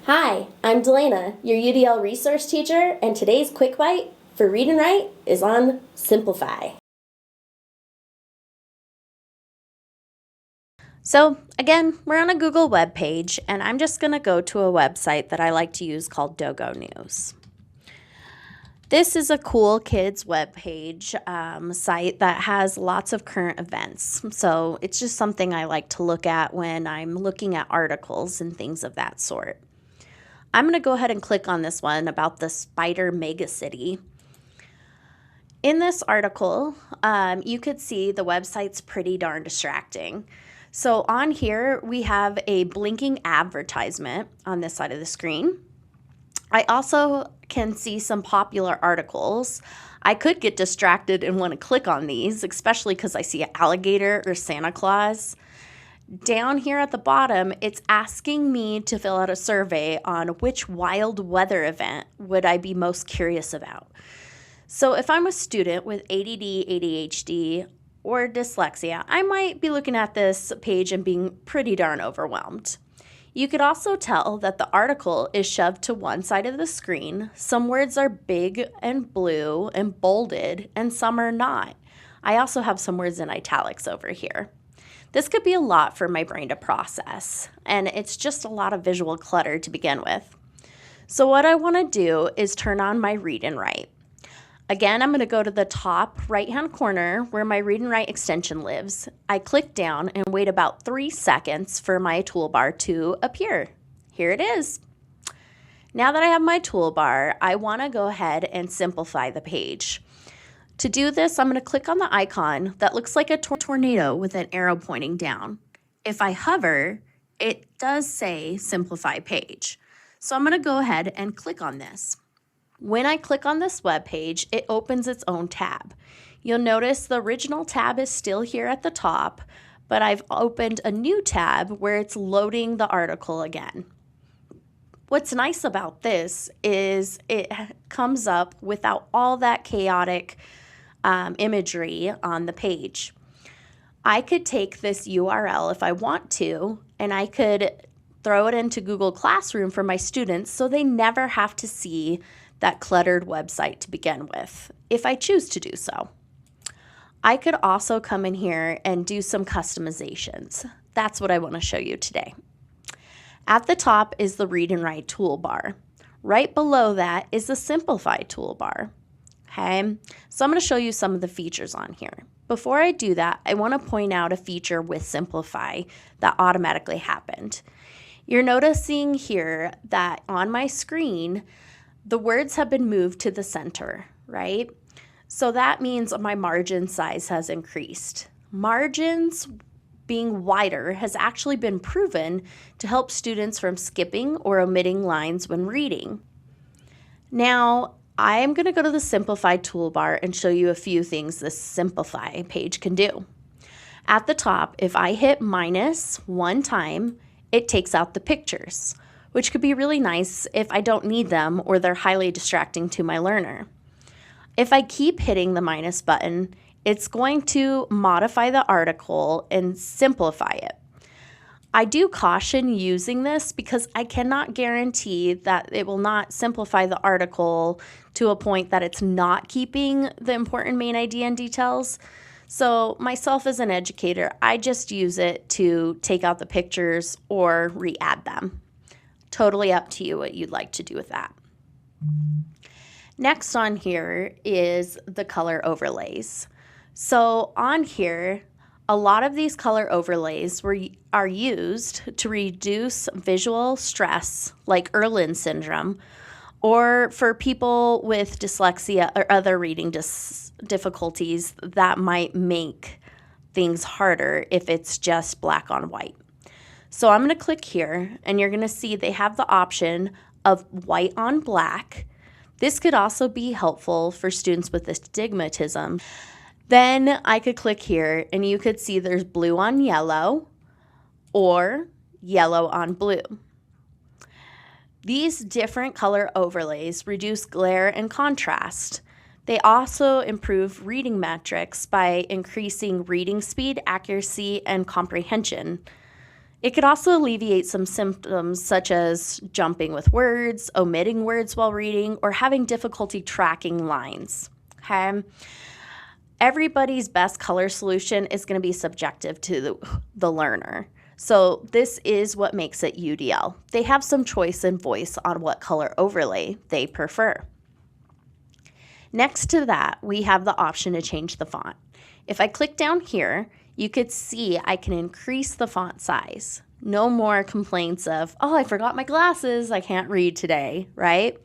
Hi, I'm Delana, your UDL resource teacher, and today's Quick Bite for Read and Write is on Simplify. So again, we're on a Google web page, and I'm just going to go to a website that I like to use called Dogo News. This is a cool kids web page site that has lots of current events. So it's just something I like to look at when I'm looking at articles and things of that sort. I'm going to go ahead and click on this one about the spider megacity. In this article, you could see the website's pretty darn distracting. So on here, we have a blinking advertisement on this side of the screen. I also can see some popular articles. I could get distracted and want to click on these, especially because I see an alligator or Santa Claus. Down here at the bottom, it's asking me to fill out a survey on which wild weather event would I be most curious about. So if I'm a student with ADD, ADHD, or dyslexia, I might be looking at this page and being pretty darn overwhelmed. You could also tell that the article is shoved to one side of the screen. Some words are big and blue and bolded, and some are not. I also have some words in italics over here. This could be a lot for my brain to process, and it's just a lot of visual clutter to begin with. So what I want to do is turn on my Read and Write. Again, I'm going to go to the top right-hand corner where my Read and Write extension lives. I click down and wait about 3 seconds for my toolbar to appear. Here it is. Now that I have my toolbar, I want to go ahead and simplify the page. To do this, I'm going to click on the icon that looks like a tornado with an arrow pointing down. If I hover, it does say Simplify Page. So I'm going to go ahead and click on this. When I click on this web page, it opens its own tab. You'll notice the original tab is still here at the top, but I've opened a new tab where it's loading the article again. What's nice about this is it comes up without all that chaotic imagery on the page. I could take this URL if I want to, and I could throw it into Google Classroom for my students so they never have to see that cluttered website to begin with, if I choose to do so. I could also come in here and do some customizations. That's what I want to show you today. At the top is the Read and Write toolbar. Right below that is the Simplify toolbar. Okay, so I'm going to show you some of the features on here. Before I do that, I want to point out a feature with Simplify that automatically happened. You're noticing here that on my screen, the words have been moved to the center, right? So that means my margin size has increased. Margins being wider has actually been proven to help students from skipping or omitting lines when reading. Now, I am going to go to the Simplify toolbar and show you a few things this Simplify page can do. At the top, if I hit minus one time, it takes out the pictures, which could be really nice if I don't need them or they're highly distracting to my learner. If I keep hitting the minus button, it's going to modify the article and simplify it. I do caution using this because I cannot guarantee that it will not simplify the article to a point that it's not keeping the important main idea and details. So myself as an educator, I just use it to take out the pictures or re-add them. Totally up to you what you'd like to do with that. Next on here is the color overlays. So on here, a lot of these color overlays are used to reduce visual stress like Erlin syndrome, or for people with dyslexia or other reading difficulties that might make things harder if it's just black on white. So I'm going to click here, and you're going to see they have the option of white on black. This could also be helpful for students with astigmatism. Then I could click here, and you could see there's blue on yellow or yellow on blue. These different color overlays reduce glare and contrast. They also improve reading metrics by increasing reading speed, accuracy, and comprehension. It could also alleviate some symptoms such as jumping with words, omitting words while reading, or having difficulty tracking lines. Okay? Everybody's best color solution is going to be subjective to the learner. So this is what makes it UDL. They have some choice and voice on what color overlay they prefer. Next to that, we have the option to change the font. If I click down here, you could see I can increase the font size. No more complaints of, oh, I forgot my glasses, I can't read today, right?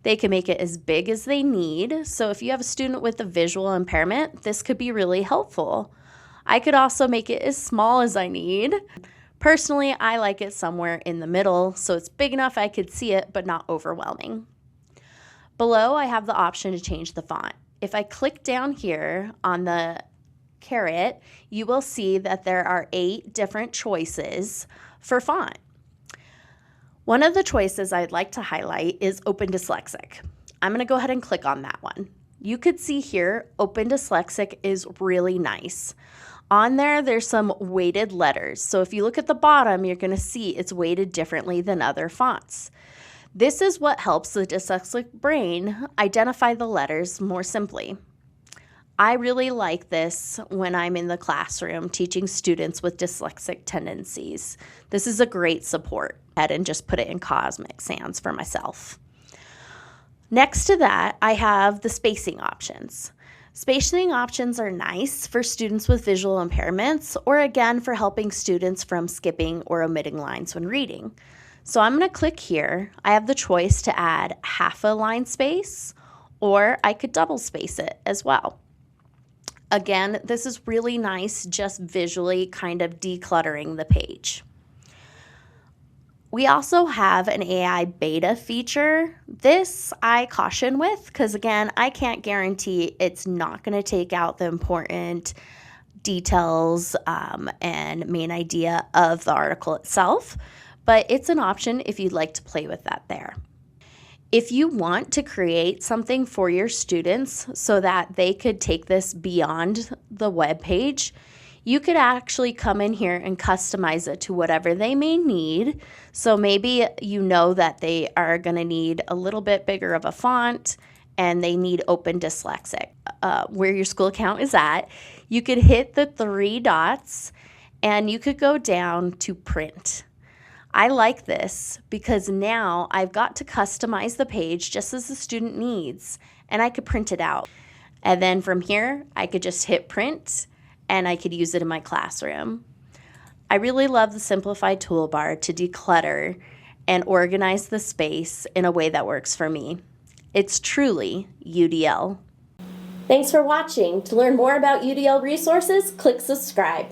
They can make it as big as they need. So if you have a student with a visual impairment, this could be really helpful. I could also make it as small as I need. Personally, I like it somewhere in the middle, so it's big enough I could see it, but not overwhelming. Below, I have the option to change the font. If I click down here on the caret, you will see that there are 8 different choices for font. One of the choices I'd like to highlight is Open Dyslexic. I'm going to go ahead and click on that one. You could see here, Open Dyslexic is really nice. On there, there's some weighted letters. So if you look at the bottom, you're going to see it's weighted differently than other fonts. This is what helps the dyslexic brain identify the letters more simply. I really like this when I'm in the classroom teaching students with dyslexic tendencies. This is a great support. And just put it in Cosmic Sans for myself. Next to that, I have the spacing options. Spacing options are nice for students with visual impairments or again for helping students from skipping or omitting lines when reading. So I'm going to click here. I have the choice to add half a line space or I could double space it as well. Again, this is really nice just visually kind of decluttering the page. We also have an AI beta feature. This I caution with because, again, I can't guarantee it's not going to take out the important details and main idea of the article itself, but it's an option if you'd like to play with that there. If you want to create something for your students so that they could take this beyond the web page, you could actually come in here and customize it to whatever they may need. So maybe you know that they are going to need a little bit bigger of a font and they need Open Dyslexic. Where your school account is at, you could hit the 3 dots and you could go down to print. I like this because now I've got to customize the page just as the student needs and I could print it out. And then from here, I could just hit print and I could use it in my classroom. I really love the simplified toolbar to declutter and organize the space in a way that works for me. It's truly UDL. Thanks for watching. To learn more about UDL resources, click subscribe.